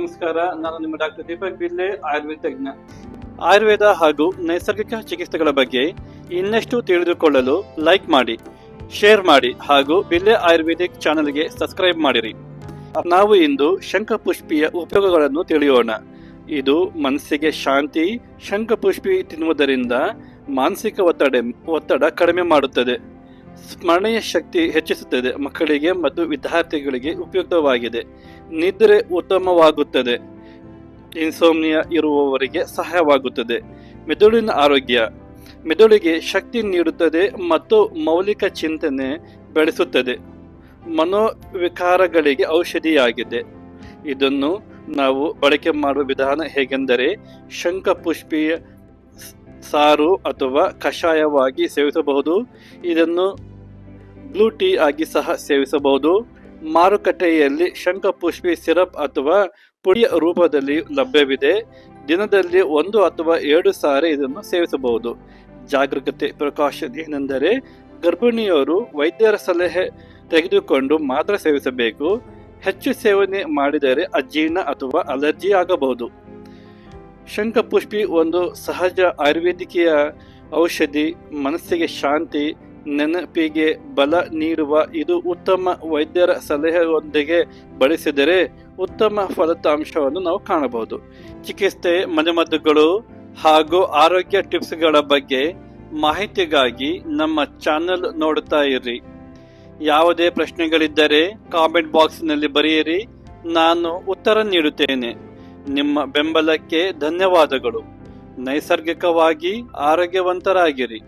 ನಮಸ್ಕಾರ, ನಾನು ನಿಮ್ಮ ಡಾಕ್ಟರ್ ದೀಪಕ್ ಬಿಲ್ಲೆ, ಆಯುರ್ವೇದ ತಜ್ಞ. ಆಯುರ್ವೇದ ಹಾಗೂ ನೈಸರ್ಗಿಕ ಚಿಕಿತ್ಸೆಗಳ ಬಗ್ಗೆ ಇನ್ನಷ್ಟು ತಿಳಿದುಕೊಳ್ಳಲು ಲೈಕ್ ಮಾಡಿ, ಶೇರ್ ಮಾಡಿ ಹಾಗೂ ಬಿಲ್ಲೆ ಆಯುರ್ವೇದಿಕ್ ಚಾನೆಲ್ಗೆ ಸಬ್ಸ್ಕ್ರೈಬ್ ಮಾಡಿರಿ. ನಾವು ಇಂದು ಶಂಖಪುಷ್ಪಿಯ ಉಪಯೋಗಗಳನ್ನು ತಿಳಿಯೋಣ. ಇದು ಮನಸ್ಸಿಗೆ ಶಾಂತಿ. ಶಂಖಪುಷ್ಪಿ ತಿನ್ನುವುದರಿಂದ ಮಾನಸಿಕ ಒತ್ತಡ ಕಡಿಮೆ ಮಾಡುತ್ತದೆ, ಸ್ಮರಣೆಯ ಶಕ್ತಿ ಹೆಚ್ಚಿಸುತ್ತದೆ, ಮಕ್ಕಳಿಗೆ ಮತ್ತು ವಿದ್ಯಾರ್ಥಿಗಳಿಗೆ ಉಪಯುಕ್ತವಾಗಿದೆ, ನಿದ್ರೆ ಉತ್ತಮವಾಗುತ್ತದೆ, ಇನ್ಸೋಮ್ನಿಯಾ ಇರುವವರಿಗೆ ಸಹಾಯವಾಗುತ್ತದೆ, ಮೆದುಳಿನ ಆರೋಗ್ಯ, ಮೆದುಳಿಗೆ ಶಕ್ತಿ ನೀಡುತ್ತದೆ ಮತ್ತು ಮೌಲಿಕ ಚಿಂತನೆ ಬೆಳೆಸುತ್ತದೆ, ಮನೋವಿಕಾರಗಳಿಗೆ ಔಷಧಿಯಾಗಿದೆ. ಇದನ್ನು ನಾವು ಬಳಕೆ ಮಾಡುವ ವಿಧಾನ ಹೇಗೆಂದರೆ, ಶಂಖಪುಷ್ಪಿಯ ಸಾರು ಅಥವಾ ಕಷಾಯವಾಗಿ ಸೇವಿಸಬಹುದು. ಇದನ್ನು ಬ್ಲೂ ಟೀ ಆಗಿ ಸಹ ಸೇವಿಸಬಹುದು. ಮಾರುಕಟ್ಟೆಯಲ್ಲಿ ಶಂಖಪುಷ್ಪಿ ಸಿರಪ್ ಅಥವಾ ಪುಡಿಯ ರೂಪದಲ್ಲಿ ಲಭ್ಯವಿದೆ. ದಿನದಲ್ಲಿ 1 ಅಥವಾ 2 ಸಾರಿ ಇದನ್ನು ಸೇವಿಸಬಹುದು. ಜಾಗರೂಕತೆ ಪ್ರಿಕಾಷನ್ ಏನೆಂದರೆ, ಗರ್ಭಿಣಿಯರು ವೈದ್ಯರ ಸಲಹೆ ತೆಗೆದುಕೊಂಡು ಮಾತ್ರ ಸೇವಿಸಬೇಕು. ಹೆಚ್ಚು ಸೇವನೆ ಮಾಡಿದರೆ ಅಜೀರ್ಣ ಅಥವಾ ಅಲರ್ಜಿ ಆಗಬಹುದು. ಶಂಖಪುಷ್ಪಿ ಒಂದು ಸಹಜ ಆಯುರ್ವೇದಿಕೆಯ ಔಷಧಿ. ಮನಸ್ಸಿಗೆ ಶಾಂತಿ, ನೆನಪಿಗೆ ಬಲ ನೀಡುವ ಇದು ಉತ್ತಮ ವೈದ್ಯರ ಸಲಹೆಯೊಂದಿಗೆ ಬಳಸಿದರೆ ಉತ್ತಮ ಫಲಿತಾಂಶವನ್ನು ನಾವು ಕಾಣಬಹುದು. ಚಿಕಿತ್ಸೆ, ಮನೆಮದ್ದುಗಳು ಹಾಗೂ ಆರೋಗ್ಯ ಟಿಪ್ಸ್ಗಳ ಬಗ್ಗೆ ಮಾಹಿತಿಗಾಗಿ ನಮ್ಮ ಚಾನೆಲ್ ನೋಡುತ್ತಾ ಇರಿ. ಯಾವುದೇ ಪ್ರಶ್ನೆಗಳಿದ್ದರೆ ಕಾಮೆಂಟ್ ಬಾಕ್ಸ್ನಲ್ಲಿ ಬರೆಯಿರಿ, ನಾನು ಉತ್ತರ ನೀಡುತ್ತೇನೆ. ನಿಮ್ಮ ಬೆಂಬಲಕ್ಕೆ ಧನ್ಯವಾದಗಳು. ನೈಸರ್ಗಿಕವಾಗಿ ಆರೋಗ್ಯವಂತರಾಗಿರಿ.